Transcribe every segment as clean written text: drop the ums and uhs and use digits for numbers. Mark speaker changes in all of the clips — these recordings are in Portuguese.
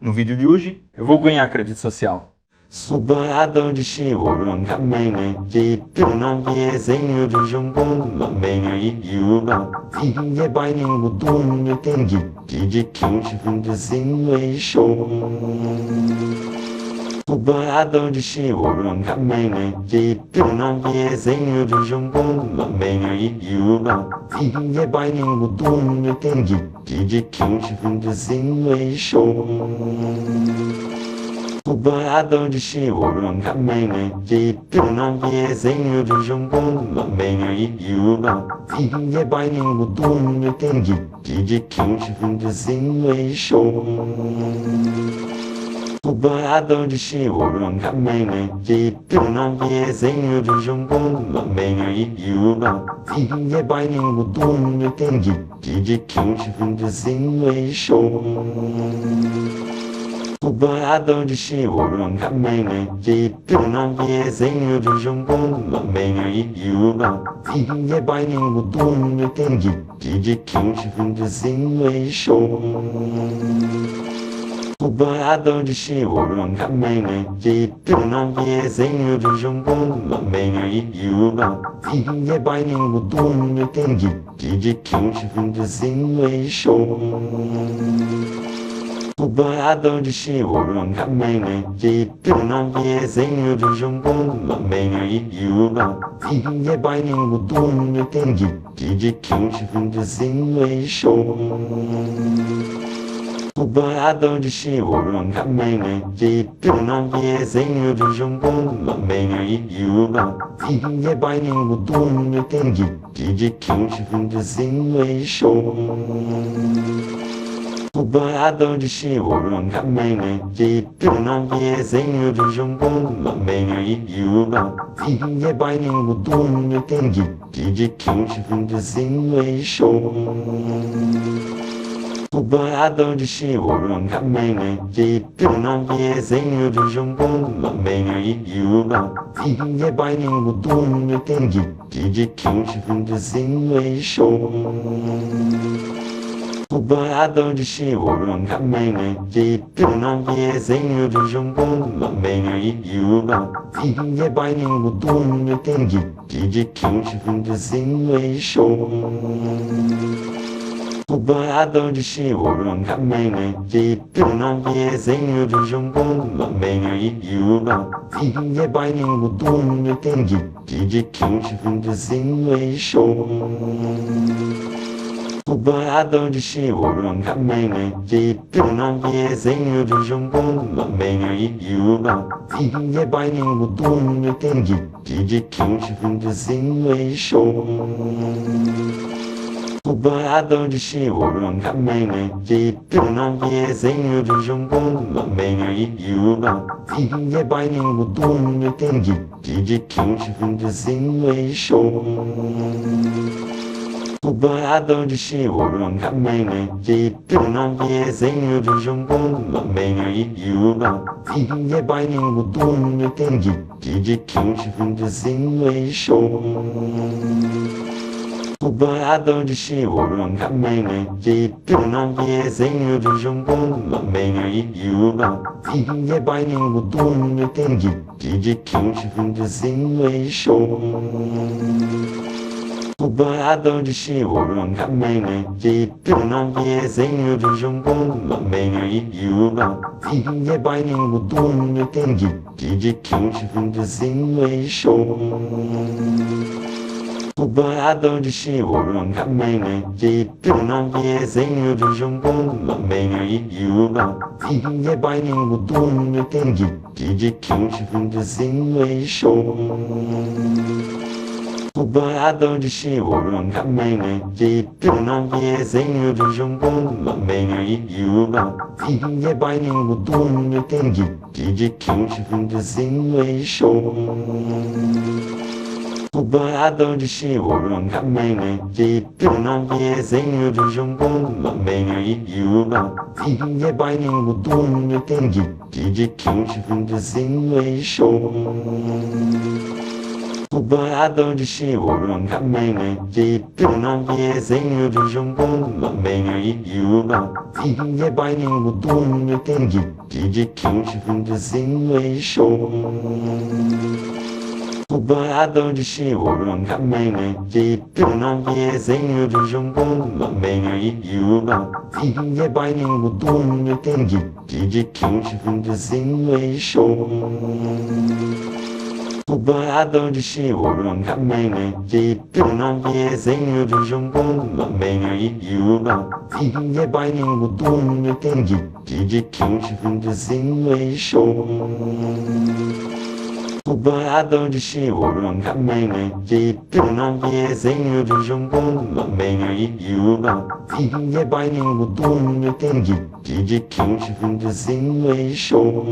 Speaker 1: No vídeo de hoje, eu vou ganhar crédito social.
Speaker 2: O banhador de chiuro também é de não desenho do jungo também é idioma e é banho do mundo tem de quente fim de show. O banhador de chiuro também é de não desenho do jungo também é idioma e é banho do mundo tem de quente fim de show. O banhador de chiuro também é de não desenho do jungo também é idioma e é banho do mundo tem de quente fim de show. O banhador de chiuro também é de não desenho do jungo também é idioma e é banho do mundo tem de quente fim de show.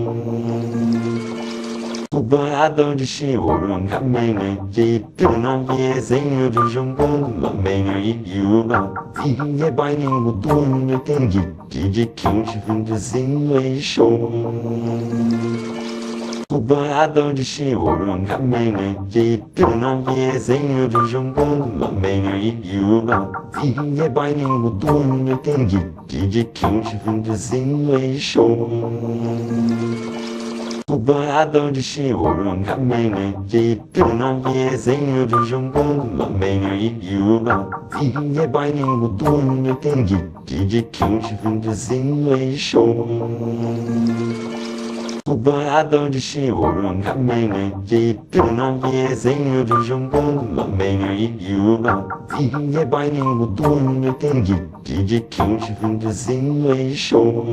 Speaker 2: O banhador de chiuro também é de não desenho do jungo também é idioma e é banho do mundo tem de quente fim de show. O banhador de chiuro também é de não desenho do jungo também é idioma e é banho do mundo tem de quente fim de show. O banhador de chiuro também é de não desenho do jungo também é idioma e é banho do mundo tem de quente fim de show. O banhador de chiuro também é de não desenho do jungo também é idioma e é banho do mundo tem de quente fim de show.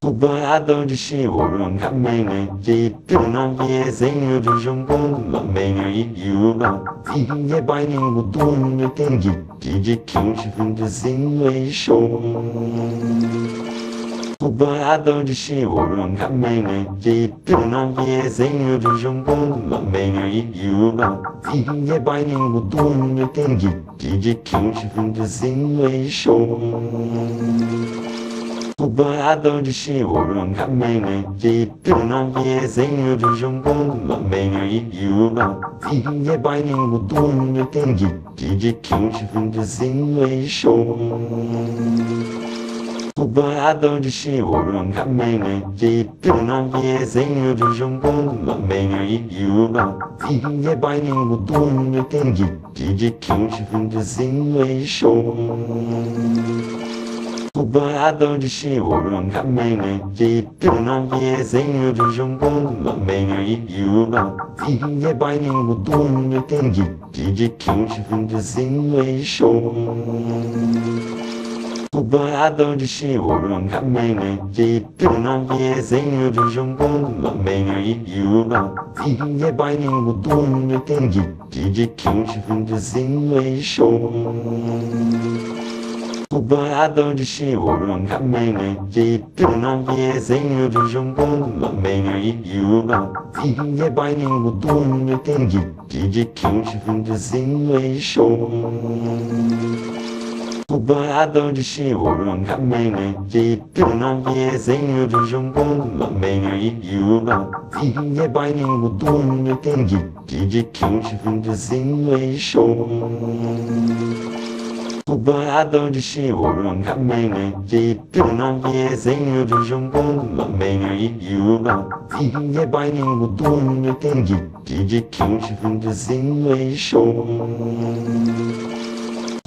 Speaker 2: O banhador de chiuro também é de não desenho do jungo também é idioma e é banho do mundo tem de quente fim de show. O banhador de chiuro também é de não desenho do jungo também é idioma e é banho do mundo tem de quente fim de show. O banhador de chiuro também é de não desenho do jungo também é idioma e é banho do mundo tem de quente fim de show. O banhador de chiuro também é de não desenho do jungo também é idioma e é banho do mundo tem de quente fim de show. O banhador de chiuro também é de não desenho do jungo também é idioma e é banho do mundo tem de quente fim de show. O banhador de chiuro também é de não desenho do jungo também é idioma e é banho do mundo tem de quente fim de show. O banhador de chiuro também é de não desenho do jungo também é idioma e é banho do mundo tem de quente fim de show. O banhador de chiuro também é de não desenho do jungo também é idioma e é banho do mundo tem de quente fim de show. O banhador de chiuro também é de não desenho do jungo também é idioma e é banho do mundo tem de quente fim de show.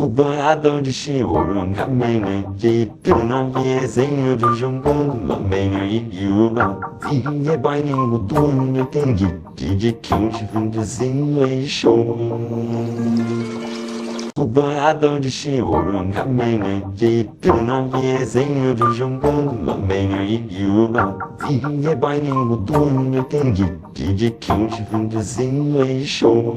Speaker 2: O banhador de chiuro também é de não desenho do jungo também é idioma e é banho do mundo tem de quente fim de show. O banhador de chiuro também é de não desenho do jungo também é idioma e é banho do mundo tem de quente fim de show.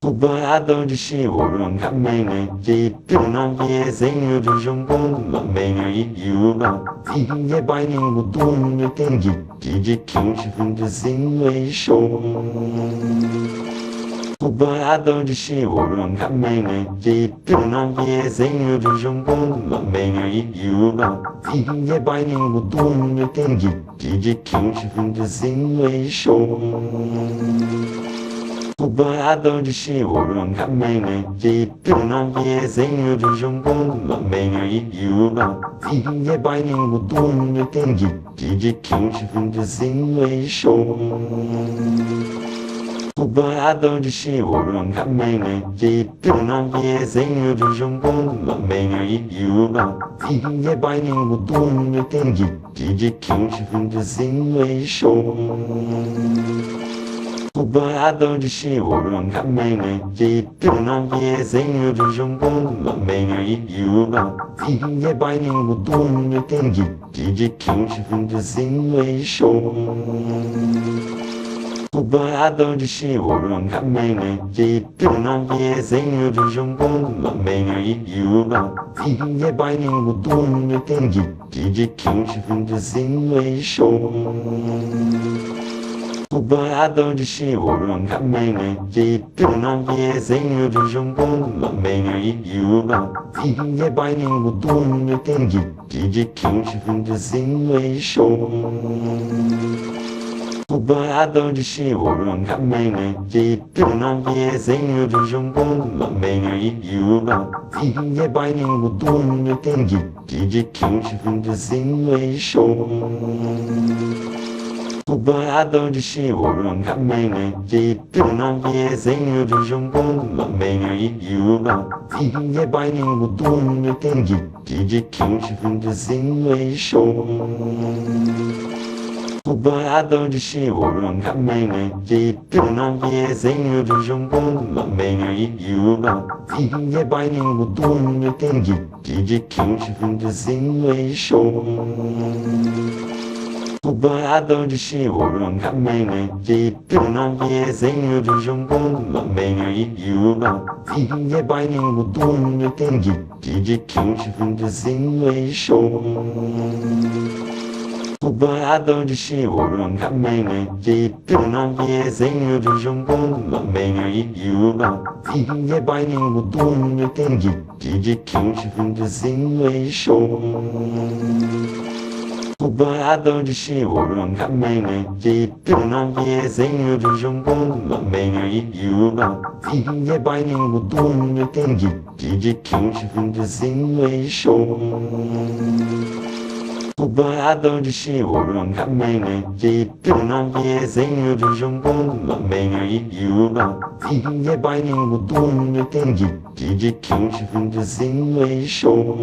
Speaker 2: O banhador de chiuro também é de não desenho do jungo também é idioma e é banho do mundo tem de quente fim de show. O boiadão de Chioro também né de não desenho do jumbo também e o lá e vai nenhum dono tem de que um desenho é show. O boiadão de Chioro também né de não desenho do jumbo também e o lá e vai nenhum dono tem de que um desenho é show. O boiadão de Chioro também né de não desenho do jumbo também e o lá e vai nenhum dono tem de que um desenho é show. O boiadão de Chioro também né de não desenho do jumbo também e o lá e vai nenhum dono tem de que um desenho é show. O boiadão de Chioro também né de não desenho do jumbo também e o lá e vai nenhum dono tem de que um desenho é show. O boiadão de Chioro também né de não desenho do jumbo também e o lá e vai nenhum dono tem de que um desenho é show. O boiadão de Chioro também né de não desenho do jumbo também e o lá e vai nenhum dono tem de que um desenho é show. O boiadão de Chioro também né de não desenho do jumbo também e o lá e vai nenhum dono tem de que um desenho é show. O boiadão de Chioro também né de não desenho do jumbo também e o lá e vai nenhum dono tem de que um desenho é show. O boiadão de Chioro também né de não desenho do jumbo também e o lá e vai nenhum dono tem de que um desenho é show. O boiadão de Chioro também né de não desenho do jumbo também e o lá e vai nenhum dono tem de que um desenho é show. O boiadão de Chioro também né de não desenho do jumbo também e o lá e vai nenhum dono tem de que um desenho é show. O boiadão de Chioro também né de não desenho do jumbo também e o lá e vai nenhum dono tem de que um desenho é show.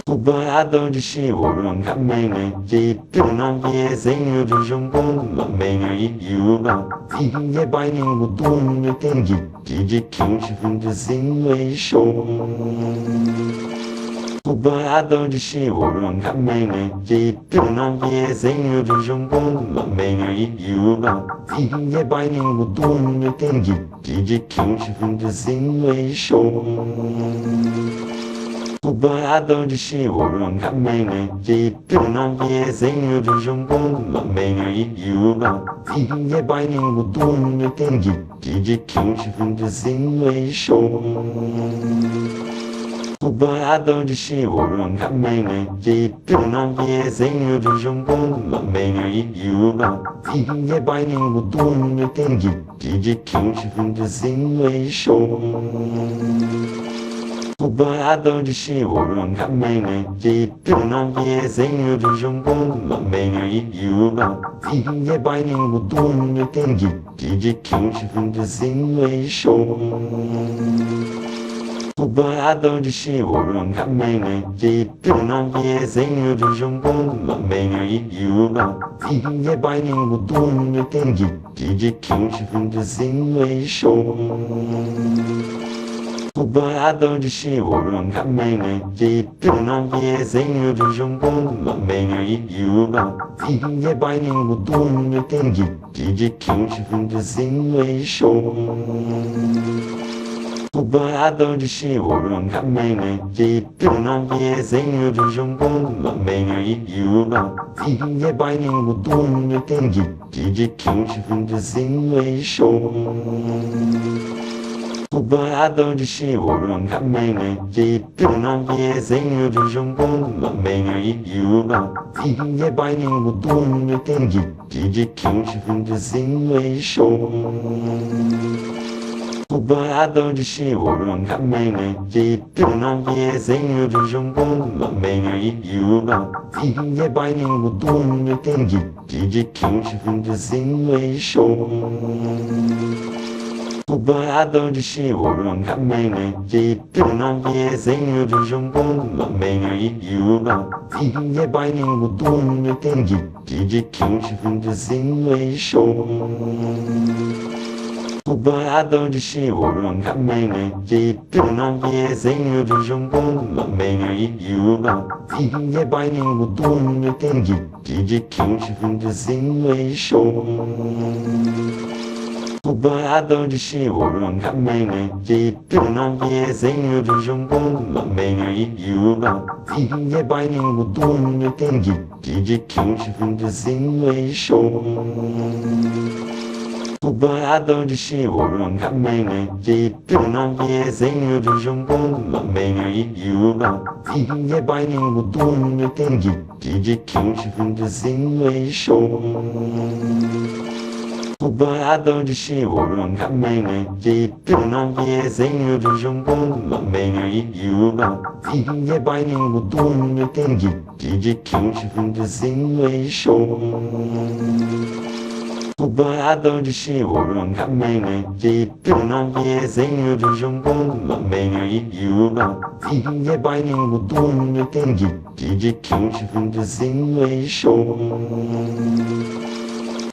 Speaker 2: O boiadão de Chioro também né de não desenho do jumbo também e o lá e vai nenhum dono tem de que um desenho é show. O boiadão de Chioro também né de não desenho do jumbo também e o lá e vai nenhum dono tem de que um desenho é show. O boiadão de Chioro também né de não desenho do jumbo também e o lá e vai nenhum dono tem de que um desenho é show. O boiadão de Chioro também né de não desenho do jumbo também e o lá e vai nenhum dono tem de que um desenho é show. O boiadão de Chioro também né de não desenho do jumbo também e o lá e vai nenhum dono tem de que um desenho é show. O boiadão de Chioro também né de não desenho do jumbo também e o lá e vai nenhum dono tem de que um desenho é show. O boiadão de Chioro também né de não desenho do jumbo também e o lá e vai nenhum dono tem de que um desenho é show. O boiadão de Chihuahua também né de não desenho do jumbo também e Yuba e vai nem o dono tem de quente fim de desenho o boiadão de Chihuahua também né de não desenho do jumbo também e Yuba e vai nem o dono tem de quente fim de desenho o boiadão de Chihuahua também né de não desenho do jumbo também e Yuba e vai nem o dono tem de quente fim de desenho o boiadão de Chihuahua também né de não desenho do jumbo também e Yuba e vai nem o dono tem de quente fim de desenho o boiadão de Chihuahua também né de não desenho do jumbo também e Yuba e vai nem o dono tem de quente fim de desenho o boiadão de Chihuahua também né de não desenho do jumbo também e Yuba e vai nem o dono tem de quente fim de desenho o boiadão de Chihuahua também né de não desenho do jumbo também e Yuba e vai nem o dono tem de quente fim de desenho o boiadão de Chihuahua também né de não desenho do jumbo também e Yuba e vai nem o dono tem de quente fim de desenho o boiadão de Chihuahua também né de não desenho do jumbo também e Yuba e vai nem o dono tem de quente fim de desenho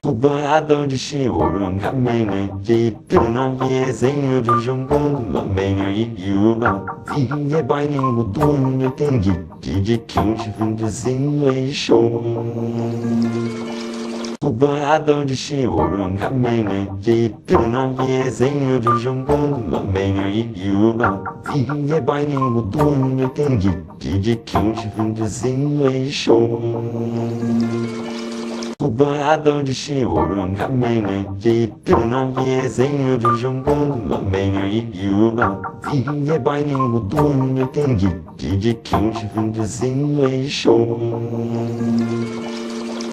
Speaker 2: o boiadão de Chihuahua também né de não desenho do jumbo também e Yuba e vai nem o dono tem de quente fim de desenho o boiadão de Chihuahua também né de não desenho do jumbo também e Yuba e vai nem o dono tem de quente fim de desenho o boiadão de Chihuahua também né de não desenho do jumbo também e Yuba e vai nem o dono tem de quente fim de desenho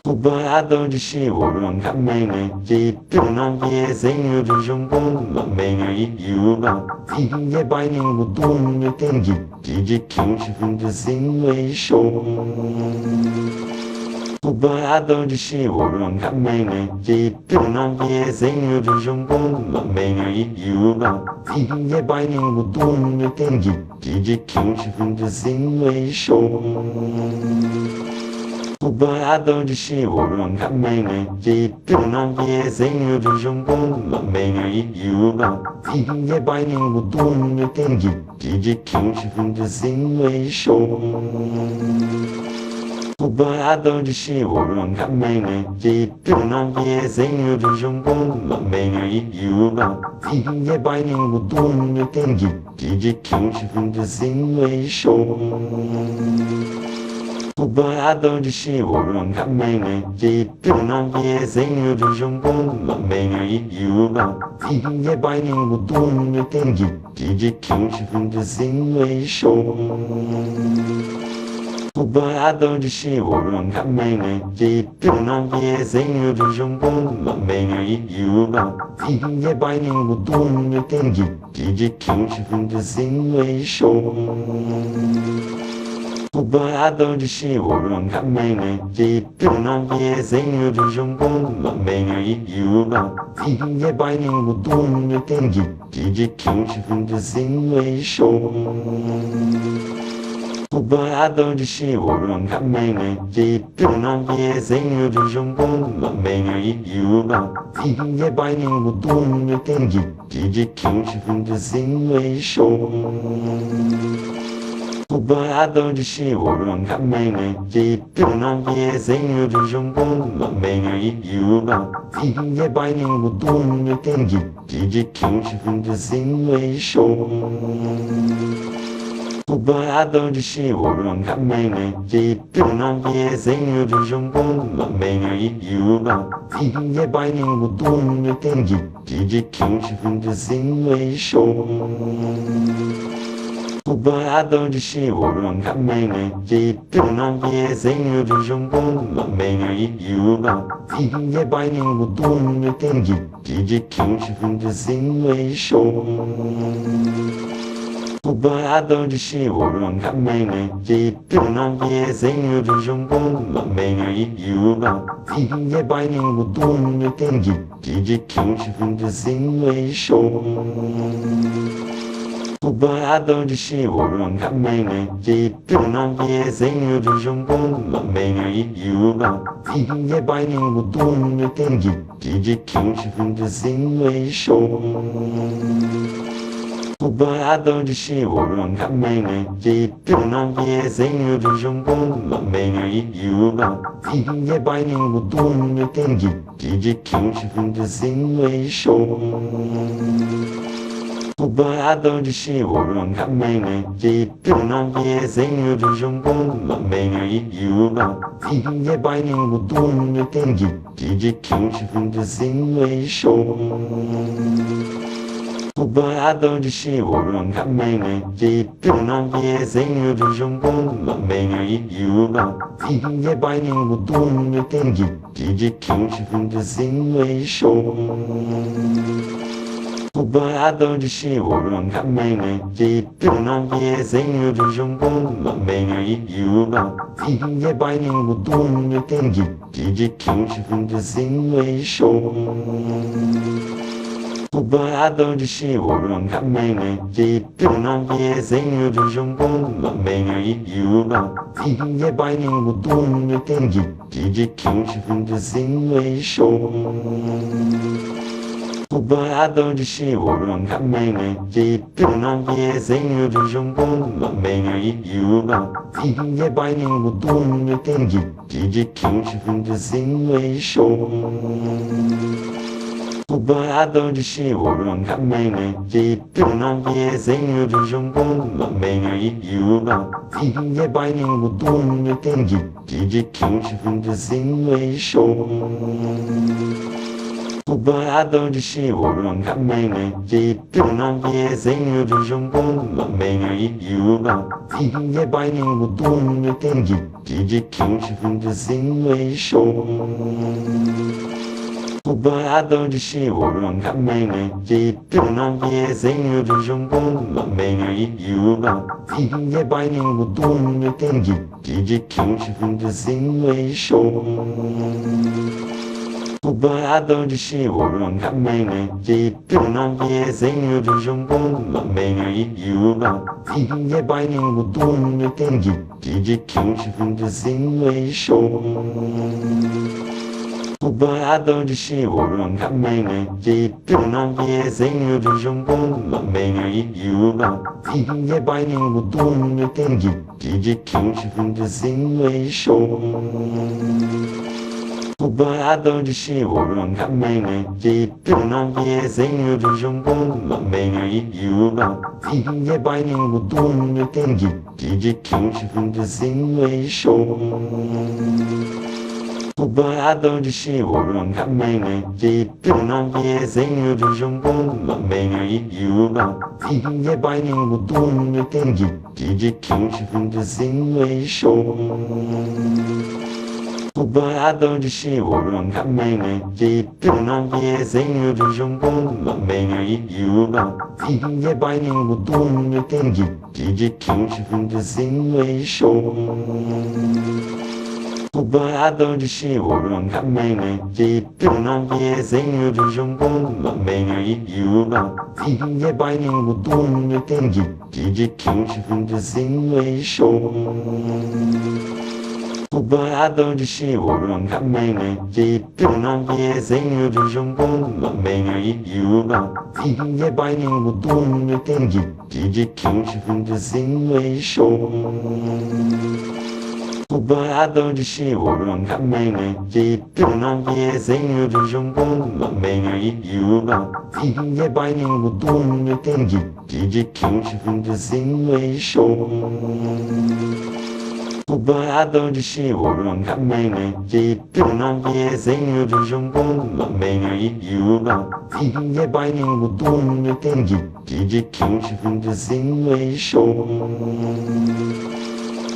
Speaker 2: o boiadão de Chihuahua também né de não desenho do jumbo também e Yuba e vai nem o dono tem de quente fim de desenho o boiadão de Chihuahua também né de não desenho do jumbo também e Yuba e vai nem o dono tem de quente fim de desenho o boiadão de Chihuahua também né de não desenho do jumbo também e Yuba e vai nem o dono tem de quente fim de desenho o boiadão de Chihuahua também né de não desenho do jumbo também e Yuba e vai nem o dono tem de quente fim de desenho o boiadão de Chihuahua também né de não desenho do jumbo também e Yuba e vai nem o dono tem de quente fim de desenho o boiadão de Chihuahua também né de não desenho do jumbo também e Yuba e vai nem o dono tem de quente fim de desenho o boiadão de Chihuahua também né de não desenho do jumbo também e Yuba e vai nem o dono tem de quente fim de desenho o boiadão de Chihuahua também né de não desenho do jumbo também e Yuba e vai nem o dono tem de quente fim de desenho o Tubarão de chiorão, caminho de não desenho de jumbo, caminho e yuba. Tinha bailinho do meu tengue, de quente fim de show. Tubarão de chiorão, caminho de não desenho de jumbo, caminho e yuba. Tinha bailinho do meu tengue, de quente fim de show. Tubarão de chiorão, caminho de não desenho de jumbo, caminho e yuba. Tinha bailinho do meu tengue, de quente fim de show. Tubarão de chiorão, caminho de não desenho de jumbo, caminho e yuba. Tinha bailinho do meu tengue, de quente fim de show. Tubarão de chiorão, caminho de não desenho de jumbo, caminho e yuba. Tinha bailinho do meu tengue, de quente fim de show. Tubarão de chiorão, caminho de não desenho de jumbo, caminho e yuba. Tinha bailinho do meu tengue, de quente fim de show. Tubarão de chiorão, caminho de não desenho de jumbo, caminho e yuba. Tinha bailinho do meu tengue, de quente fim de show. Tubarão de chiorão, caminho de não desenho de jumbo, caminho e yuba. Tinha bailinho do meu tengue, de quente fim de show. Tubarão de chiorão, caminho de não desenho de jumbo, caminho e yuba. Tinha bailinho do meu tengue, de quente fim de show. Tubarão de chiorão, caminho de não desenho de jumbo, caminho e yuba. Tinha bailinho do meu tengue, de quente fim de show. Tubarão de chiorão, caminho de não desenho de jumbo, caminho e yuba. Tinha bailinho do meu tengue, de quente fim de show. Tubarão de chiorão, caminho de não desenho de jumbo, caminho e yuba. Tinha bailinho do meu tengue, de quente fim de show. Tubarão de chiorão, caminho de não desenho de jumbo, caminho e yuba. Tinha bailinho do meu tengue, de quente fim de show. Tubarão de chiorão, caminho de não desenho de jumbo, caminho e yuba. Tinha bailinho do meu tengue, de quente fim de show. Tubarão de chiorão, caminho de não desenho de jumbo, caminho e yuba. Tinha bailinho do meu tengue, de quente fim de show. Tubarão de chiorão, caminho de não desenho de jumbo, caminho e yuba. Tinha bailinho do meu tengue, de quente fim de show. Tubarão de chiorão, caminho de não desenho de jumbo, caminho e yuba. Tinha bailinho do meu tengue, de quente fim de show. Tubarão de chiorão, caminho de não desenho de jumbo, caminho e yuba. Tinha bailinho do meu tengue, de quente fim de show. Tubarão de chiorão, caminho de não desenho de jumbo, caminho e yuba. Tinha bailinho do meu tengue, de quente fim de show. Tubarão de chiorão, caminho de não desenho de jumbo, caminho e yuba. Tinha bailinho do meu tengue, de quente fim de show. Tubarão de Chiorão, Caminho de não desenho de Jumbo, Caminho e Yuba, Vinha Baininho, Dunho, Tengi, de Quinte, Vindezinho e Show. Tubarão de Chiorão, Caminho de não desenho de Jumbo, Caminho e Yuba, Vinha Baininho, Dunho, Tengi, de Quinte, Vindezinho e Show. Tubarão de Chiorão, Caminho de não desenho de Jumbo, Caminho e Yuba, Vinha Baininho, Dunho, Tengi, de Quinte, Vindezinho e Show.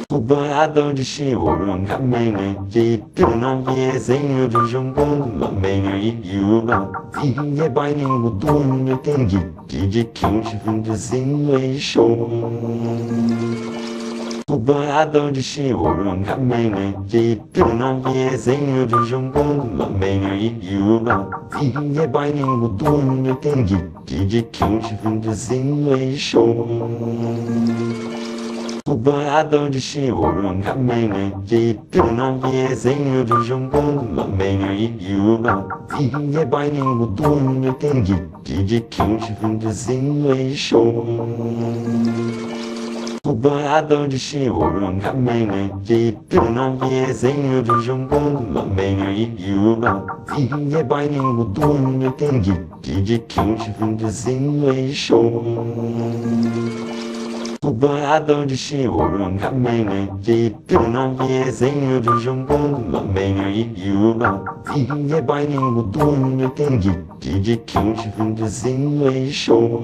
Speaker 2: Tubarão de Chiorão, Caminho de não desenho de Jumbo, Caminho e Yuba, Vinha Baininho, Dunho, Tengi, de Quinte, Vindezinho e Show. Tubarão de Chiorão, Caminho de não desenho de Jumbo, Caminho e Yuba, Vinha Baininho, Dunho, Tengi, de Quinte, Vindezinho e Show. Tubarão de Chiorão, Caminho de não desenho de Jumbo, Caminho e Yuba, Vinha Baininho, Dunho, Tengi, de Quinte, Vindezinho e Show. Tubarão de Chiorão, Caminho de não desenho de Jumbo, Caminho e Yuba, Vinha Baininho, Dunho, Tengi, de Quinte, Vindezinho e Show. Tubarão de Chiorão, Caminho de não desenho de Jumbo, Caminho e Yuba, Vinha Baininho, Dunho, Tengi, de Quinte, Vindezinho e Show.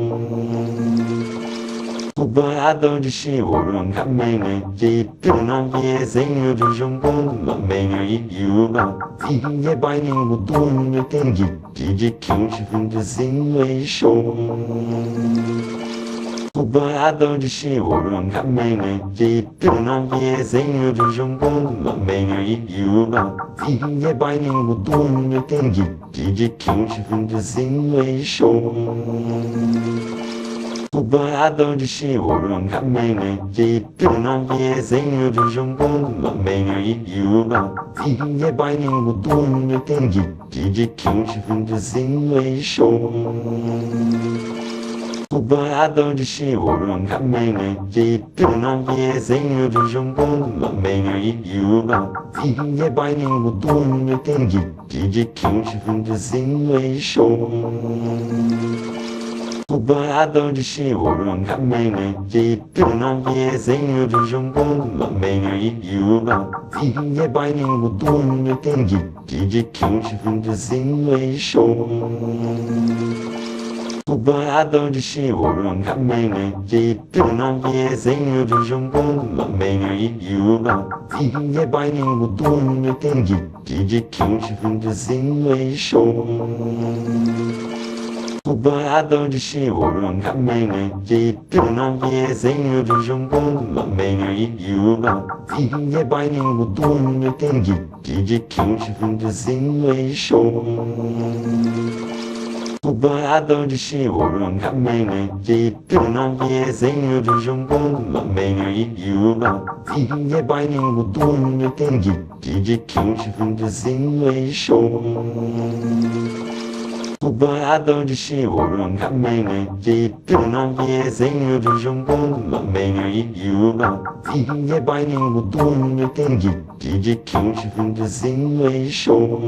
Speaker 2: Tubarão de Chiorão, Caminho de não desenho de Jumbo, Caminho e Yuba, Vinha Baininho, Dunho, Tengi, de Quinte, Vindezinho e Show. Tubarão de Chiorão, Caminho de não desenho de Jumbo, Caminho e Yuba, Vinha Baininho, Dunho, Tengi, de Quinte, Vindezinho e Show. Tubarão de Chiorão, Caminho de não desenho de Jumbo, Caminho e Yuba, Vinha Baininho, Dunho, Tengi, de Quinte, Vindezinho e Show. Tubarão de Chiorão, Caminho de não desenho de Jumbo, Caminho e Yuba, Vinha Baininho, Dunho, Tengi, de Quinte, Vindezinho e Show. Tubarão de Chiorão, Caminho de não desenho de Jumbo, Caminho e Yuba, Vinha Baininho, Dunho, Tengi, de Quinte, Vindezinho e Show. Tubarão de Chiorão, Caminho de não desenho de Jumbo, Caminho e Yuba, Vinha Baininho, Dunho, Tengi, de Quinte, Vindezinho e Show. Tubarão de Chiorão, Caminho de não desenho de Jumbo, Caminho e Yuba, Vinha Baininho, Dunho, Tengi, de Quinte, Vindezinho e Show. Tubarão de Chiorão, Caminho de não desenho de Jumbo, Caminho e Yuba, Vinha Baininho, Dunho, Tengi, de Quinte, Vindezinho e Show. Tubarão de Chiorão, Caminho de não desenho de Jumbo, Caminho e Yuba, Vinha Baininho, Dunho, Tengi, de Quinte, Vindezinho e Show.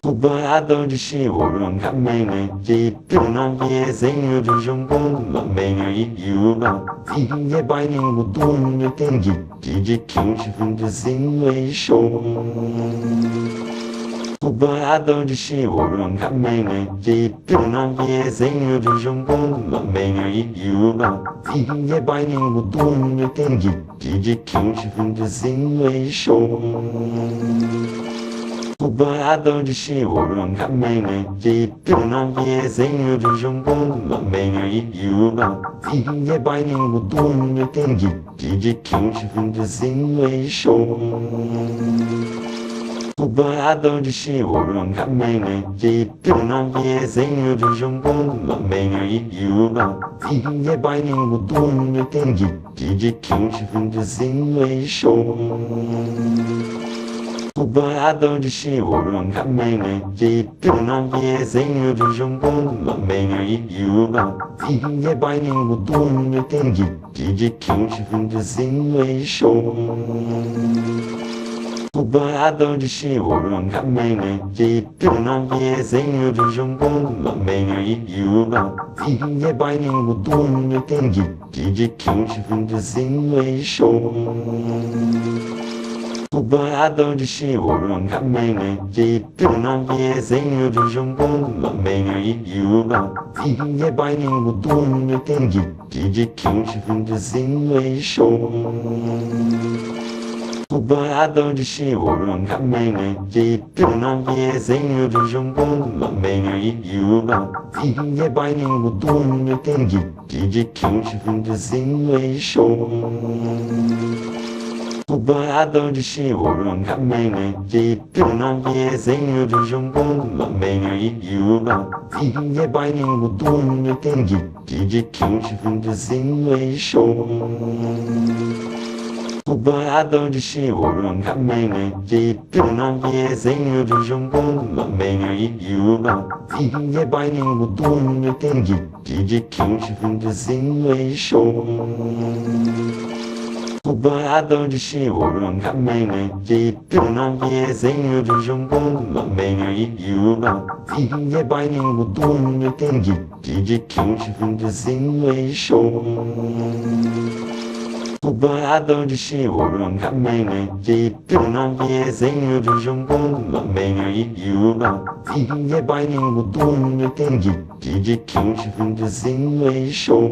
Speaker 2: Tubarão de Chiorão, Caminho de não desenho de Jumbo, Caminho e Yuba, Vinha Baininho, Dunho, Tengi, de Quinte, Vindezinho e Show. Tubarão de Chiorão, Caminho de não desenho de Jumbo, Caminho e Yuba, Vinha Baininho, Dunho, Tengi, de Quinte, Vindezinho e Show. Tubarão de Chiorão, Caminho de não desenho de Jumbo, Caminho e Yuba, Vinha Baininho, Dunho, Tengi, de Quinte, Vindezinho e Show. Tubarão de Chiorão, Caminho de não desenho de Jumbo, Caminho e Yuba, Vinha Baininho, Dunho, Tengi, DJ King 十分之心为手。我把阿斗的心我让他美呢，这不能别生有这种功能，美女一有吧，今夜百年我多么定义，DJ King 十分之心为手。我把阿斗的心我让他美呢，这不能别生有这种功能，美女一有吧，今夜百年我多么定义，DJ King 十分之心为手。我把阿斗的心我让他美呢，这不能别生有这种功能，美女一有吧，今夜百年我多么定义，DJ King 十分之心为手。我把阿斗的心我让他美呢，这不能别生有这种功能，美女一有吧，今夜百年我多么定义，DJ King 十分之心为手。我把阿斗的心我让他美呢，这不能别生有这种功能，美女一有吧，今夜百年我多么定义，DJ King 十分之心为手。我把阿斗的心我让他美呢，这不能别生有这种功能，美女一有吧，今夜百年我多么定义，DJ King 十分之心为手。我把阿斗的心我让他美呢，这不能别生有这种功能，美女一有吧，今夜百年我多么定义，DJ King 十分之心为手。我把阿斗的心我让他美呢，这不能别生有这种功能，美女一有吧，今夜百年我多么定义，DJ King 十分之心为手。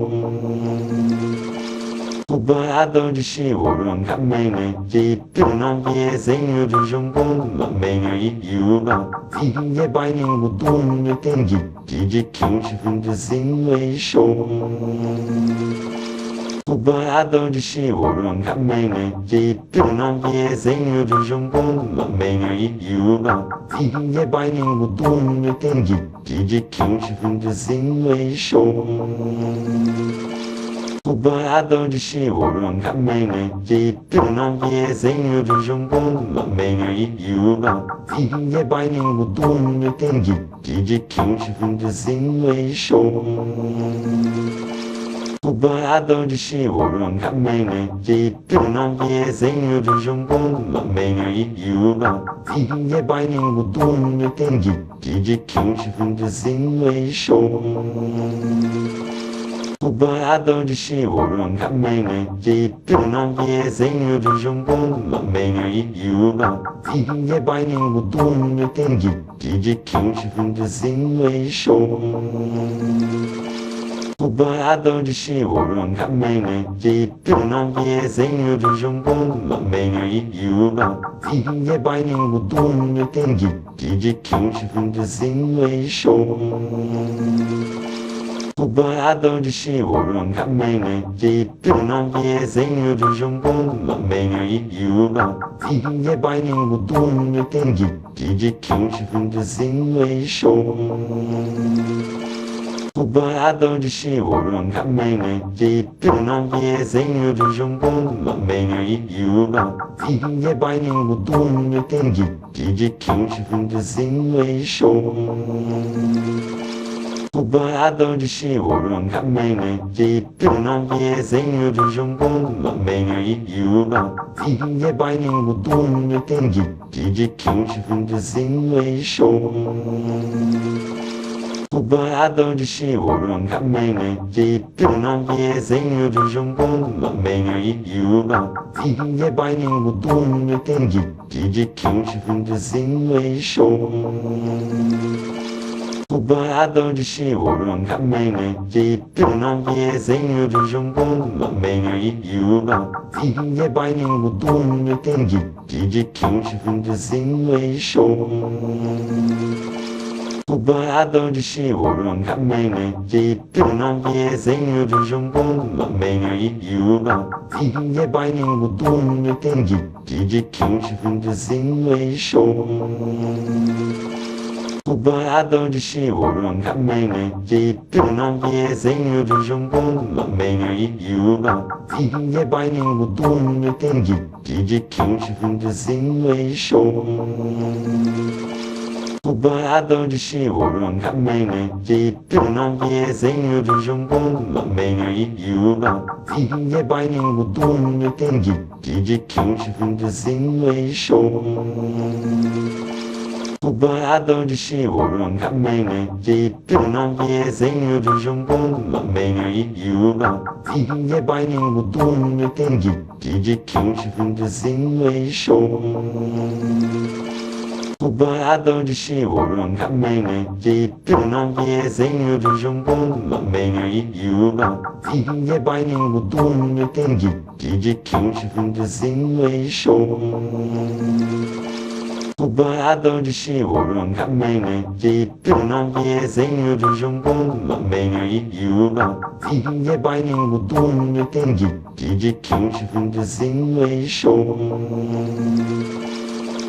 Speaker 2: 我把阿斗的心我让他美呢，这不能别生有这种功能，美女一有吧，今夜百年我多么定义，DJ King 十分之心为手。我把阿斗的心我让他美呢，这不能别生有这种功能，美女一有吧，今夜百年我多么定义，DJ King 十分之心为手。我把阿斗的心我让他美呢，这不能别生有这种功能，美女一有吧，今夜百年我多么定义，DJ King 十分之心为手。我把阿斗的心我让他美呢，这不能别生有这种功能，美女一有吧，今夜百年我多么定义，DJ King 十分之心为手。我把阿斗的心我让他美呢，这不能别生有这种功能，美女一有吧，今夜百年我多么定义，DJ King 十分之心为手。我把阿斗的心我让他美呢，这不能别生有这种功能，美女一有吧，今夜百年我多么定义，DJ King 十分之心为手。我把阿斗的心我让他美呢，这不能别生有这种功能，美女一有吧，今夜百年我多么定义，DJ King 十分之心为手。我把阿斗的心我让他美呢，这不能别生有这种功能，美女一有吧，今夜百年我多么定义，DJ King 十分之心为手。我把阿斗的心我让他美呢，这不能别生有这种功能，美女一有吧，今夜百年我多么定义，DJ King 十分之心为手。我把阿斗的心我让他美呢，这不能别生有这种功能，美女一有吧，今夜百年我多么定义，DJ King 十分之心为手。我把阿斗的心我让他美呢，这不能别生有这种功能，美女一有吧，今夜百年我多么定义，DJ King 十分之心为手。我把阿斗的心我让他美呢，这不能别生有这种功能，美女一有吧，今夜百年我多么定义，DJ King 十分之心为手。我 Tubarão de Chihuahua, Caminho de não desenho do Jumbo, Caminho e Yuba, Vinha Baininho do Tengi, de Quinche, Vindezinho e Show. Tubarão de Chihuahua, Caminho de não desenho do Jumbo, Caminho e Yuba, Vinha Baininho do Tengi, de Quinche, Vindezinho e Show. Tubarão de Chihuahua, Caminho de não desenho do Jumbo, Caminho e Yuba, Vinha Baininho do Tengi, de Quinche, Vindezinho e Show. Tubarão de Chihuahua, Caminho de não desenho do Jumbo, Caminho e Yuba, Vinha Baininho do Tengi, de Quinche, Vindezinho e Show. Tubarão de Chihuahua, Caminho de não desenho do Jumbo, Caminho e Yuba, Vinha Baininho do Tengi, de Quinche, Vindezinho e Show.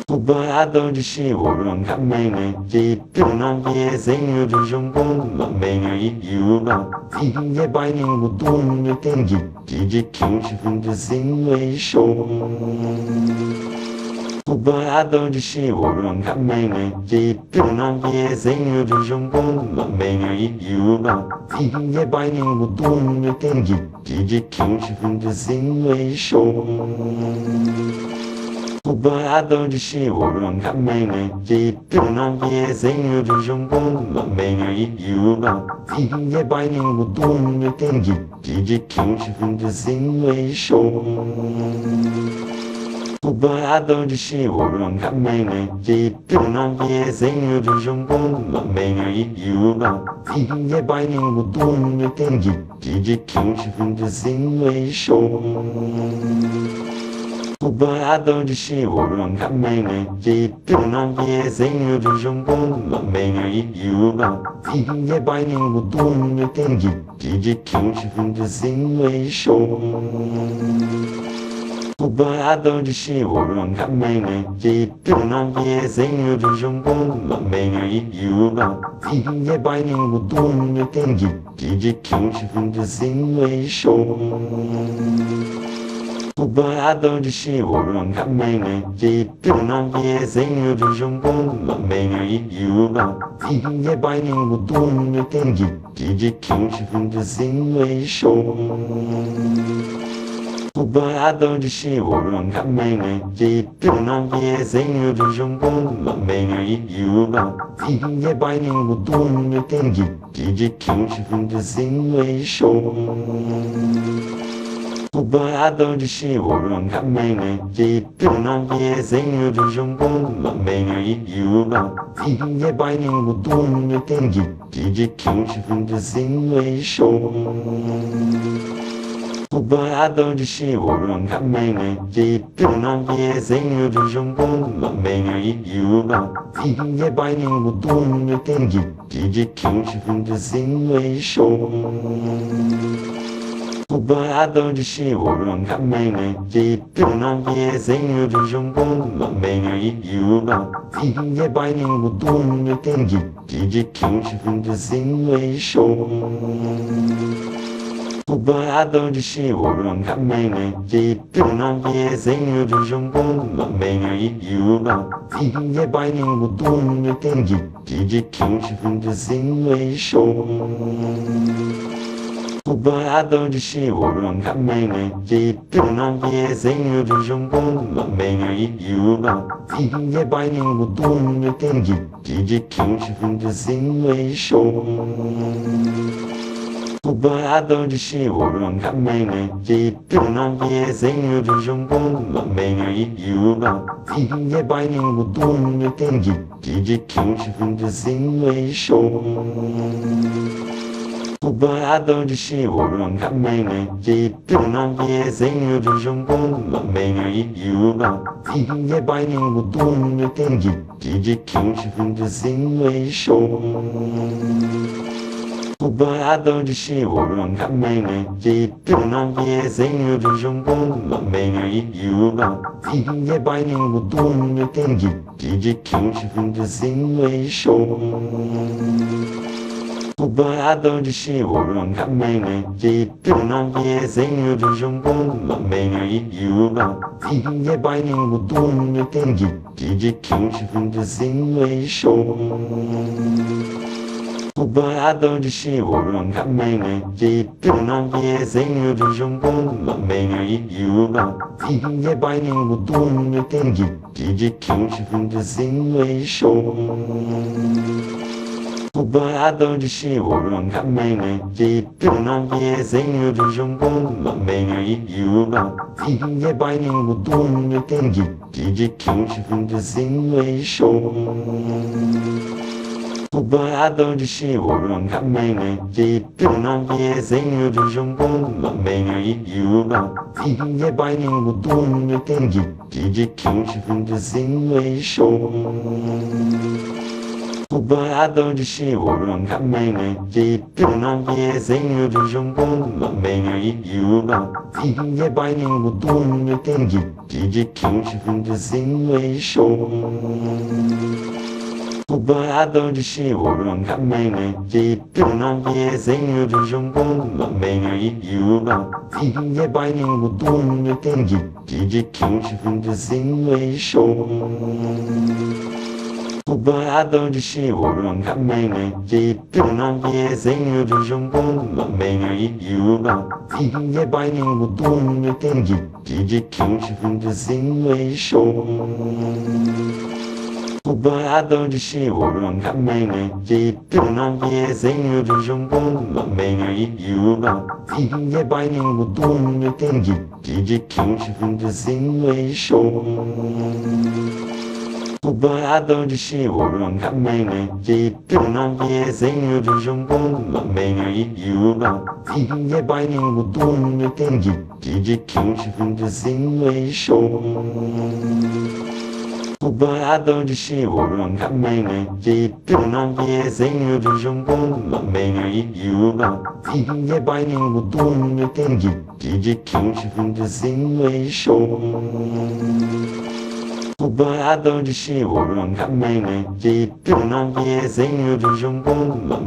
Speaker 2: Tubarão de Chihuahua, Caminho de não desenho do Jumbo, Caminho e Yuba, Vinha Baininho do Tengi, de Quinche, Vindezinho e Show. Tubarão de Chihuahua, Caminho de não desenho do Jumbo, Caminho e Yuba, Vinha Baininho do Tengi, de Quinche, Vindezinho e Show. Tubarão de Chihuahua, Caminho de não desenho do Jumbo, Caminho e Yuba, Vinha Baininho do Tengi, de Quinche, Vindezinho e Show. Tubarão de Chihuahua, Caminho de não desenho do Jumbo, Caminho e Yuba, Vinha Baininho do Tengi, de Quinche, Vindezinho e Show. Tubarão de Chihuahua, Caminho de não desenho do Jumbo, Caminho e Yuba, Vinha Baininho do Tengi, de Quinche, Vindezinho e Show. Tubarão de Chihuahua, Caminho de não desenho do Jumbo, Caminho e Yuba, Vinha Baininho do Tengi, de Quinche, Vindezinho e Show. Tubarão de Chihuahua, Caminho de não desenho do Jumbo, Caminho e Yuba, Vinha Baininho do Tengi, de Quinche, Vindezinho e Show. Tubarão de Chihuahua, Caminho de não desenho do Jumbo, Caminho e Yuba, Vinha Baininho do Tengi, de Quinche, Vindezinho e Show. Tubarão de Chihuahua, Caminho de não desenho do Jumbo, Caminho e Yuba, Vinha Baininho do Tengi, de Quinche, Vindezinho e Show. Tubarão de Chihuahua, Caminho de não desenho do Jumbo, Caminho e Yuba, Vinha Baininho do Tengi, de Quinche, Vindezinho e Show. Tubarão de Chihuahua, Caminho de não desenho do Jumbo, Caminho e Yuba, Vinha Baininho do Tengi, de Quinche, Vindezinho e Show. Tubarão de Chihuahua, Caminho de não desenho do Jumbo, Caminho e Yuba, Vinha Baininho do Tengi, de Quinche, Vindezinho e Show. Tubarão de Chihuahua, Caminho de não desenho do Jumbo, Caminho e Yuba, Vinha Baininho do Tengi, de Quinche, Vindezinho e Show. Tubarão de Chihuahua, Caminho de não desenho do Jumbo, Caminho e Yuba, Vinha Baininho do Tengi, de Quinche, Vindezinho e Show. Tubarão de Chihuahua, Caminho de não desenho do Jumbo, Caminho e Yuba, Vinha Baininho do Tengi, de Quinche, Vindezinho e Show. Tubarão de Chihuahua, Caminho de Pinão, Desenho do Jumbo, Meio e Yuba, Vinha Baininho, Dunho, Tengue, de Quinte, Vindezinho e Show. Tubarão de Chihuahua, Caminho de Pinão, Desenho do Jumbo, Meio e Yuba, Vinha Baininho, Dunho, Tengue, de Quinte, Vindezinho e Show. Tubarão de Chihuahua, Caminho de Pinão, Desenho do Jumbo, Meio e Yuba, Vinha Baininho, Dunho, Tengue, de Quinte, Vindezinho e Show. Tubarão de Chihuahua, Caminho de Pinão, Desenho do Jumbo, Meio e Yuba, Vinha Baininho, Dunho, Tengue, de Quinte, Vindezinho e Show. Tubarão de Chihuahua, Caminho de Pinão, Desenho do Jumbo, Meio e Yuba, Vinha Baininho, Dunho, Tengue, de Quinte, Vindezinho e Show. Tubarão de Chihuahua, Caminho de Pinão, Desenho do Jumbo, Meio e Yuba, Vinha Baininho, Dunho, Tengue, de Quinte, Vindezinho e Show. Tubarão de Chihuahua, Caminho de Pinão, Desenho do Jumbo, Meio e Yuba, Vinha Baininho, Dunho, Tengue, de Quinte, Vindezinho e Show. Tubarão de Chihuahua, Caminho de Pinão, Desenho do Jumbo, Meio e Yuba, Vinha Baininho, Dunho, Tengue, de Quinte, Vindezinho e Show. Tubarão de Chihuahua, Caminho de Pinão, Desenho do Jumbo, Meio e Yuba, Vinha Baininho, Dunho, Tengue, de Quinte, Vindezinho e Show. Tubarão de Chihuahua, Caminho de Pinão, Desenho do Jumbo, Meio e Yuba, Vinha Baininho, Dunho, Tengue, de Quinte, Vindezinho e Show. Tubarão de Chihuahua, Caminho de Pinão, Desenho do Jumbo, Meio e Yuba, Vinha Baininho, Dunho, Tengue, de Quinte, Vindezinho e Show. Tubarão de Chihuahua, Caminho de Pinão, Desenho do Jumbo,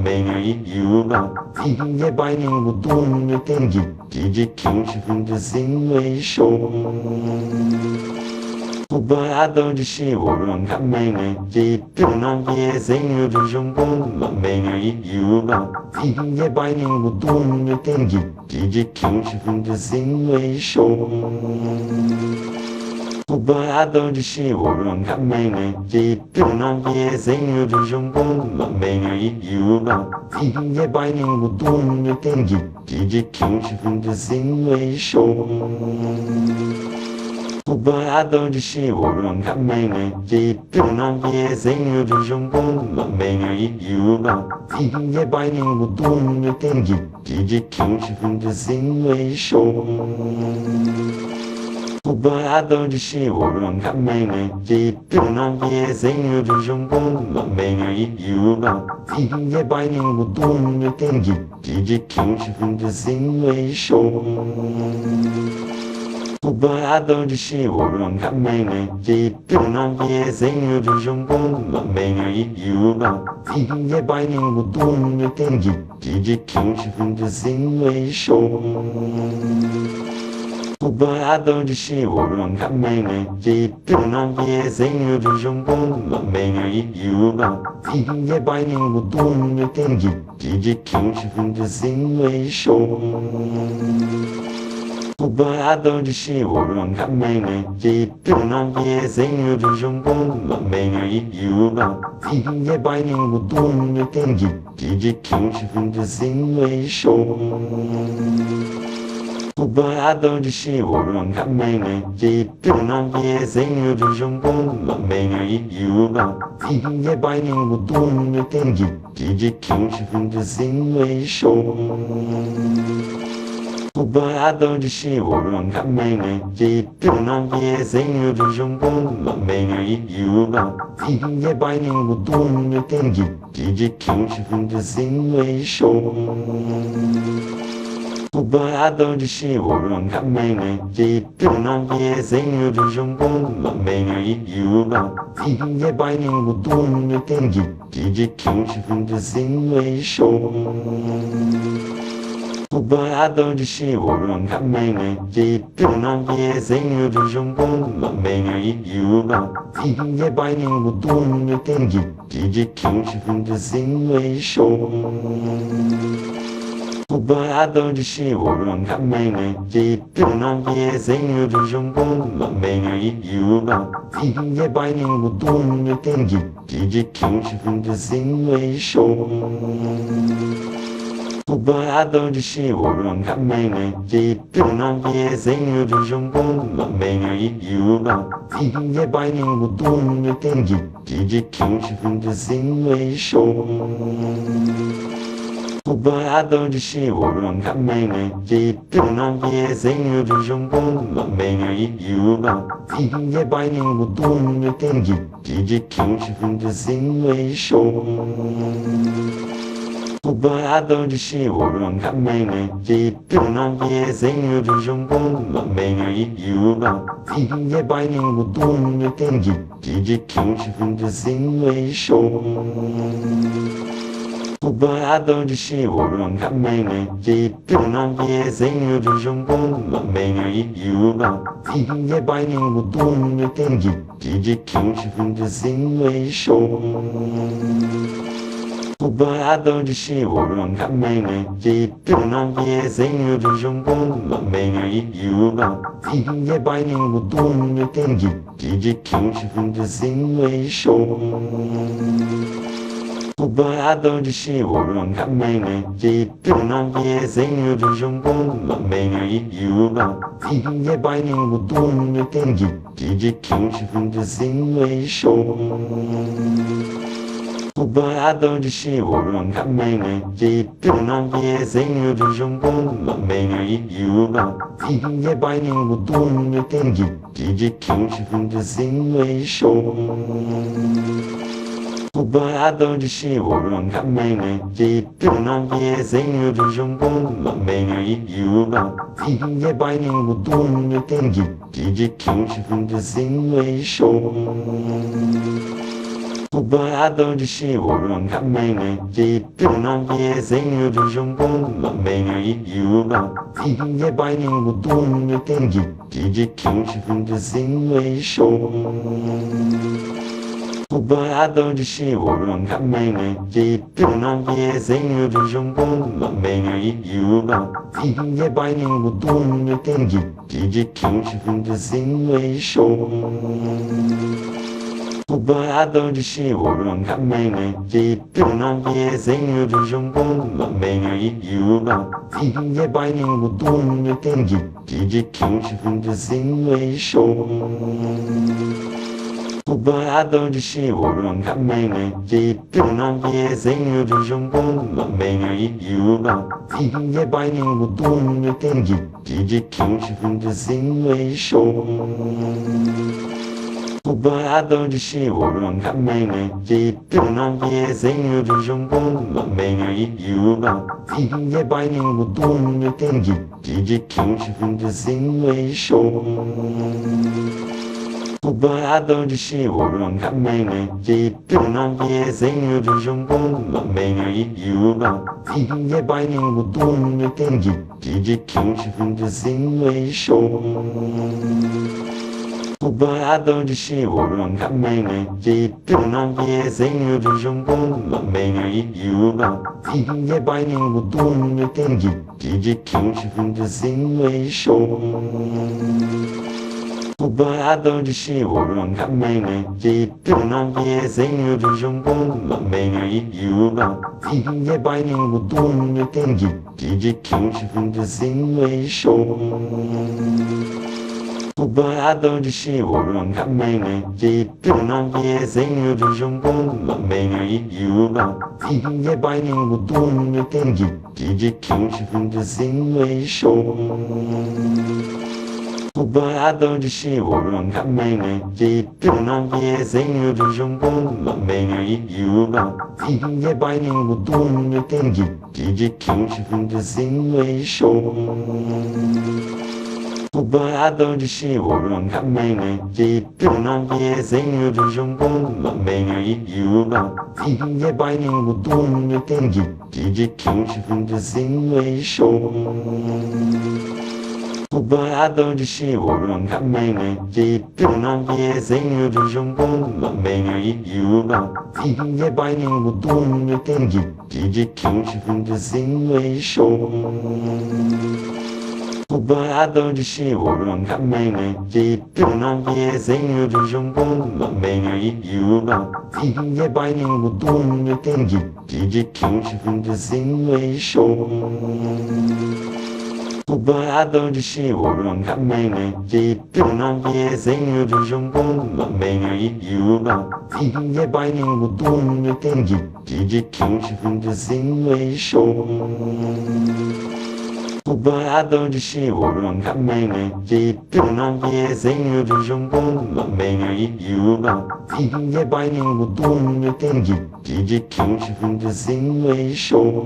Speaker 2: Meio e Yuba, Vinha Baininho, Dunho, Tengue, de Quinte, Vindezinho e Show. Tubarão de Chihuahua, Caminho de Pinão, Desenho do Jumbo, Meio e Yuba, Vinha Baininho, Dunho, Tengue, de Quinte, Vindezinho e Show. Tubarão de Chihuahua, Caminho de Pinão, Desenho do Jumbo, Meio e Yuba, Vinha Baininho, Dunho, Tengue, de Quinte, Vindezinho e Show. Tubarão de Chihuahua, Caminho de Pinão, Desenho do Jumbo, Meio e Yuba, Vinha Baininho, Dunho, Tengue, de Quinte, Vindezinho e Show. Tubarão de Chihuahua, Caminho de Pinão, Desenho do Jumbo, Meio e Yuba, Vinha Baininho, Dunho, Tengue, de Quinte, Vindezinho e Show. Tubarão de Chihuahua, Caminho de Pinão, Desenho do Jumbo, Meio e Yuba, Vinha Baininho, Dunho, Tengue, de Quinte, Vindezinho e Show. Tubarão de Chihuahua, Caminho de Pinão, Desenho do Jumbo, Meio e Yuba, Vinha Baininho, Dunho, Tengue, de Quinte, Vindezinho e Show. Tubarão de Chihuahua, Caminho de Pinão, Desenho do Jumbo, Meio e Yuba, Vinha Baininho, Dunho, Tengue, de Quinte, Vindezinho e Show. Tubarão de Chihuahua, Caminho de Pinão, Desenho do Jumbo, Meio e Yuba, Vinha Baininho, Dunho, Tengue, de Quinte, Vindezinho e Show. O banhador de chihuahua também né de tu não desenho do jumbo também e yuba tinha bem no dono tem de que um desenho é show. O banhador de chihuahua também né de tu não desenho do jumbo também e yuba tinha bem no dono tem de que um desenho é show. O banhador de chihuahua também né de tu não desenho do jumbo também e yuba tinha bem no dono tem de que um desenho é show. O banhador de chihuahua também né de tu não desenho do jumbo também e yuba tinha bem no dono tem de que um desenho é show. O banhador de chihuahua também né de tu não desenho do jumbo também e yuba tinha bem no dono tem de que um desenho é show. O banhador de chihuahua também né de tu não desenho do jumbo também e yuba tinha bem no dono tem de que um desenho é show. O banhador de chihuahua também né de tu não desenho do jumbo também e yuba tinha bem no dono tem de que um desenho é show. O banhador de chihuahua também né de tu não desenho do jumbo também e yuba tinha bem no dono tem de que um desenho é show. O banhador de chihuahua também né de tu não desenho do jumbo também e yuba tinha bem no dono tem de que um desenho é show. O banhador de chihuahua também né de tu não desenho do jumbo também e yuba tinha bem no dono tem de que um desenho é show. O banhador de chihuahua também né de tu não desenho do jumbo também e yuba tinha bem no dono tem de que um desenho é show. O banhador de chihuahua também né de tu não desenho do jumbo também e yuba tinha bem no dono tem de que um desenho é show. O banhador de chihuahua também né de tu não desenho do jumbo também e yuba tinha bem no dono tem de que um desenho é show. O banhador de chihuahua também né de tu não desenho do jumbo também e yuba tinha bem no dono tem de que um desenho é show. O banhador de chihuahua também né de tu não desenho do jumbo também e yuba tinha bem no dono tem de que um desenho é show. O banhador de chihuahua também né de tu não desenho do jumbo também e yuba tinha bem no dono tem de que um desenho é show. O banhador de chihuahua também né de tu não desenho do jumbo também e yuba tinha bem no dono tem de que um desenho é show. O banhador de chihuahua também né de tu não desenho do jumbo também e yuba tinha bem no dono tem de que um desenho é show. O banhador de chihuahua também né de tu não desenho do jumbo também e yuba tinha bem no dono tem de que um desenho é show. O banhador de chihuahua também né de tu não desenho do jumbo também e yuba tinha bem no dono tem de que um desenho é show. O boiador de Chihuahua também é dito, não desenho do jumbo, também é idiota. E vai nem o dono tem de que um chifre desenho é show. O boiador de Chihuahua também é dito, não desenho do jumbo, também é idiota. E vai nem o dono tem de que um chifre desenho é show. O boiador de Chihuahua também é dito, não desenho do jumbo, também é idiota. E vai nem o dono tem de que um chifre desenho é show. O boiador de Chihuahua também é dito, não desenho do jumbo, também é idiota. E vai nem o dono tem de que um chifre desenho é show. O boiador de Chihuahua também é dito, não desenho do jumbo, também é idiota. E vai nem o dono tem de que um chifre desenho é show. O boiador de Chihuahua também é dito, não desenho do jumbo, também é idiota. E vai nem o dono tem de que um chifre desenho é show. O boiador de Chihuahua também é dito, não desenho do jumbo, também é idiota. E vai nem o dono tem de que um chifre desenho é show.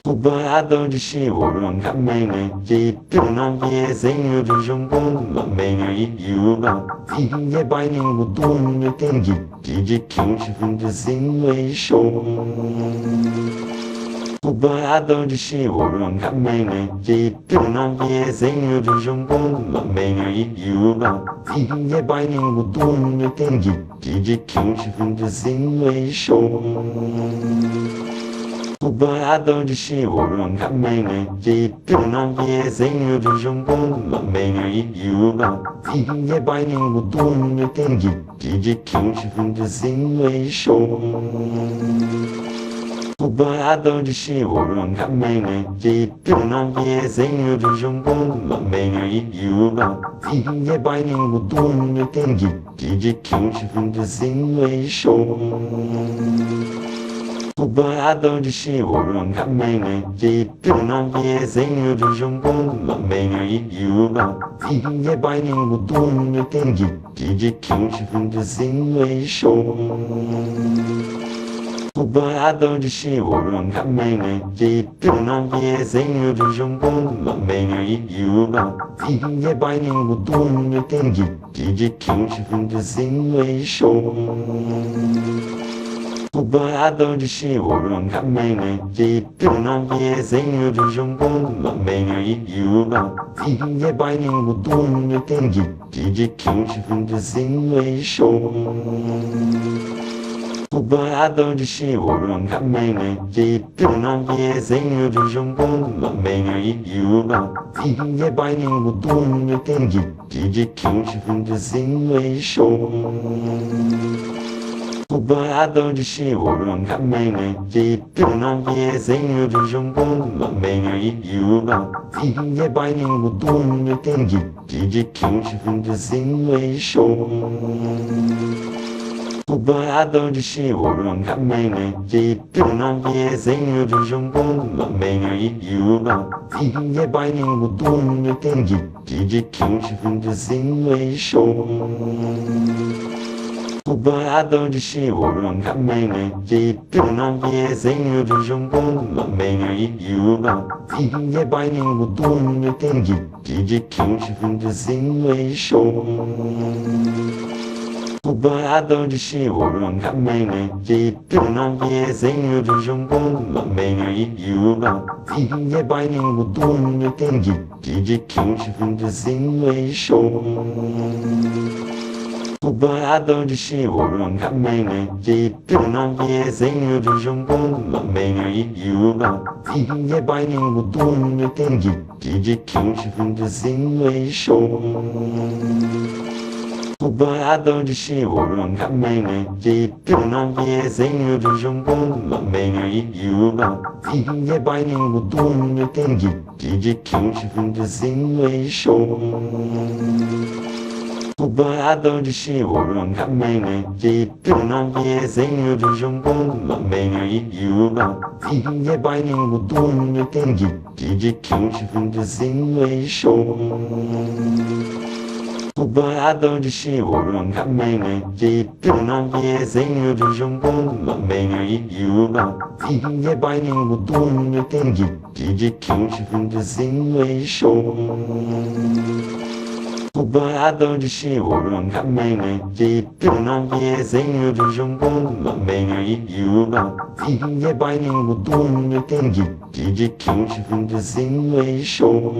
Speaker 2: O boiador de Chihuahua também é dito, não desenho do jumbo, também é idiota. E vai nem o dono tem de que um chifre desenho é show. O boiador de Chihuahua também é dito, não desenho do jumbo, também é idiota. E vai nem o dono tem de que um chifre desenho é show. O boiador de Chihuahua também é dito, não desenho do jumbo, também é idiota. E vai nem o dono tem de que um chifre desenho é show. O boiador de Chihuahua também é dito, não desenho do jumbo, também é idiota. E vai nem o dono tem de que um chifre desenho é show. O boiador de Chihuahua também é dito, não desenho do jumbo, também é idiota. E vai nem o dono tem de que um chifre desenho é show. O boiador de Chihuahua também é dito, não desenho do jumbo, também é idiota. E vai nem o dono tem de que um chifre desenho é show. O boiador de Chihuahua também é dito, não desenho do jumbo, também é idiota. E vai nem o dono tem de que um chifre desenho é show. O boiador de Chihuahua também é dito, não desenho do jumbo, também é idiota. E vai nem o dono tem de que um chifre desenho é show. O boiador de Chihuahua também é dito, não desenho do jumbo, também é idiota. E vai nem o dono tem de que um chifre desenho é show. O boiador de Chihuahua também é dito, não desenho do jumbo, também é idiota. E vai nem o dono tem de que um chifre desenho é show. O boiador de Chihuahua também é dito, não desenho do jumbo, também é idiota. E vai nem o dono tem de que um chifre desenho é show. O boiador de Chihuahua também é dito, não desenho do jumbo, também é idiota. E vai nem o dono tem de que um chifre desenho é show. O boiador de Chihuahua também é dito, não desenho do jumbo, também é idiota. E vai nem o dono tem de que um chifre desenho é show. O banhador de chihuahua também é de não desenho do jumbo, também é idiota. E é bem no túnel, tem de que um chifre desenho é show. O banhador de chihuahua também é de não desenho do jumbo, também é idiota. E é bem no túnel, tem de que um chifre desenho é show. O banhador de chihuahua também é de não desenho do jumbo, também é idiota. E é bem no túnel, tem de que um chifre desenho é show. O banhador de chihuahua também é de não desenho do jumbo, também é idiota. E é bem no túnel, tem de que um chifre desenho é show.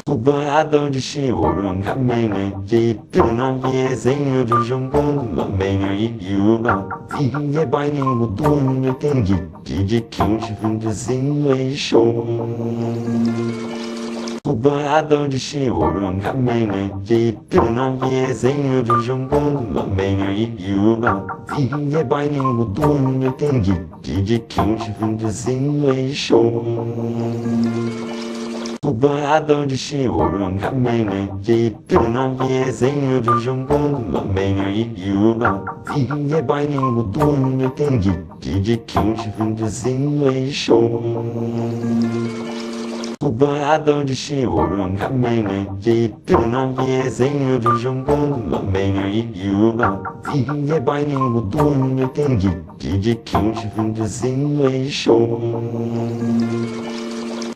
Speaker 2: O banhador de chihuahua também é de não desenho do jumbo, também é idiota. E é bem no túnel, tem de que um chifre desenho é show. O banhador de chihuahua também é de não desenho do jumbo, também é idiota. E é bem no túnel, tem de que um chifre desenho é show. O banhador de chihuahua também é de não desenho do jumbo, também é idiota. E é bem no túnel, tem de que um chifre desenho é show. O banhador de chihuahua também é de não desenho do jumbo, também é idiota. E é bem no túnel, tem de que um chifre desenho é show.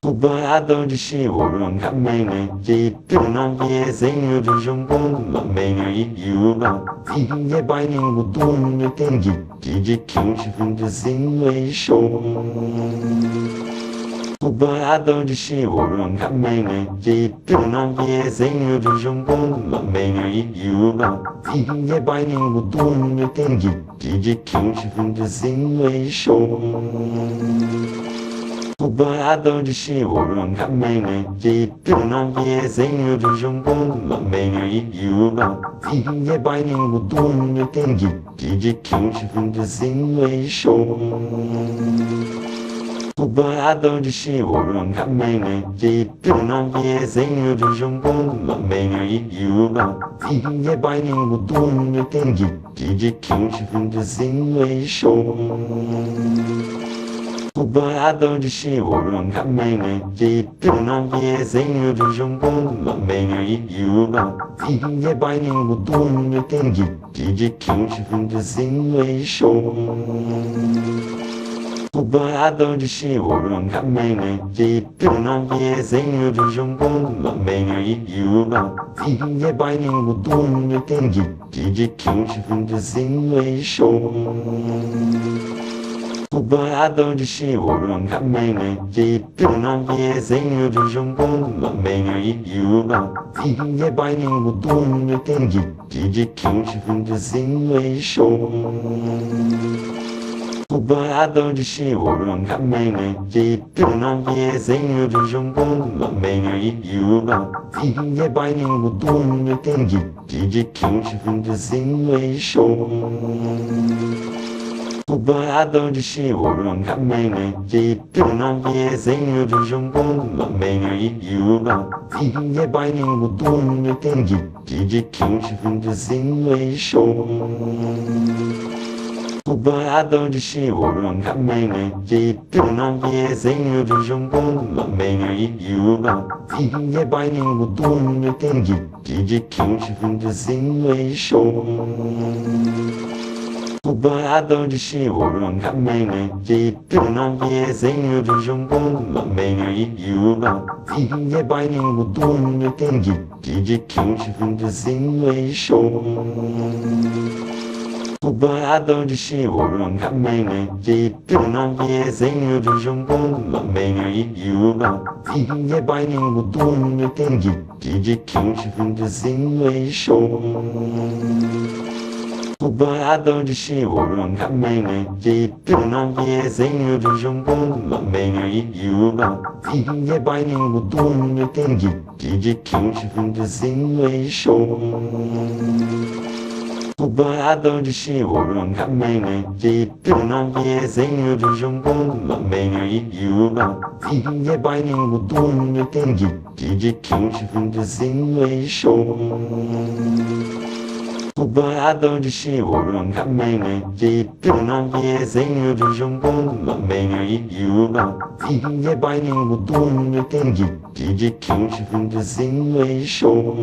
Speaker 2: O banhador de chihuahua também é de não desenho do jumbo, também é idiota. E é bem no túnel, tem de que um chifre desenho é show. O banhador de chihuahua também é de não desenho do jumbo, também é idiota. E é bem no túnel, tem de que um chifre desenho é show. O banhador de chihuahua também é de não desenho do jumbo, também é idiota. E é bem no túnel, tem de que um chifre desenho é show. O banhador de chihuahua também é de não desenho do jumbo, também é idiota. E é bem no túnel, tem de que um chifre desenho é show. O banhador de chihuahua também é de não desenho do jumbo, também é idiota. E é bem no túnel, tem de que um chifre desenho é show. O banhador de chihuahua também é de não desenho do jumbo, também é idiota. E é bem no túnel, tem de que um chifre desenho é show. O banhador de chihuahua também é de não desenho do jumbo, também é idiota. E é bem no túnel, tem de que um chifre desenho é show. O banhador de chihuahua também é de não desenho do jumbo, também é idiota. E é bem no túnel, tem de que um chifre desenho é show. O banhador de chihuahua também é de não desenho do jumbo, também é idiota. E é bem no túnel, tem de que um chifre desenho é show. O banhador de chihuahua também é de não desenho do jumbo, também é idiota. E é bem no túnel, tem de que um chifre desenho é show. O banhador de chihuahua também é de não desenho do jumbo, também é idiota. E é bem no túnel, tem de que um chifre desenho é show. O banhador de chihuahua também é de não desenho do jumbo, também é idiota. E é bem no túnel, tem de que um chifre desenho é show. O banhador de chiuro também de não desenho do jumbo também e o e bailinho do tem de que um chifre desenho e show. O banhador de chiuro também de não desenho do jumbo também e o e bailinho do tem de que um chifre desenho e show. O banhador de chiuro também de não desenho do jumbo também e o e bailinho do tem de que um chifre desenho e show.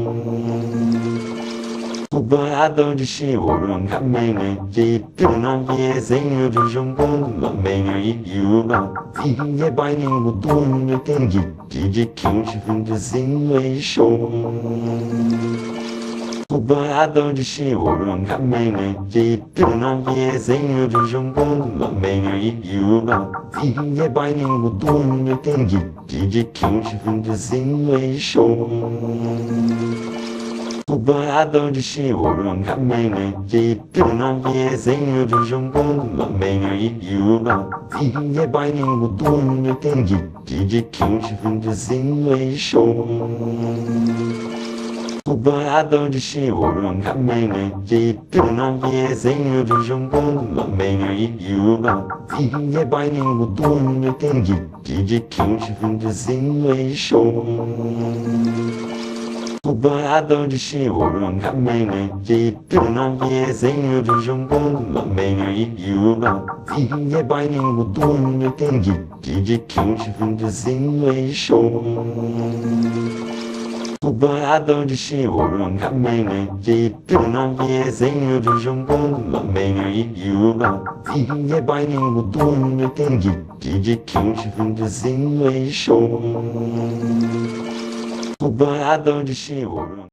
Speaker 2: O banhador de chiuro também de não desenho do jumbo também e o e bailinho do tem de que um chifre desenho e show. O banhador de chiuro também de não desenho do jumbo também e o e bailinho do tem de que um chifre desenho e show. O banhador de chiuro também de não desenho do jumbo também e o e bailinho do tem de que um chifre desenho e show. O banhador de chiuro também de não desenho do jumbo também e o e bailinho do tem de que um chifre desenho e show. O banhador de chiuro também de não desenho do jumbo também e o e bailinho do tem de que um chifre desenho e show. O banhador de chiuro também de não desenho do jumbo também e o e bailinho do tem de que um chifre desenho e show. O banhador de chiuro.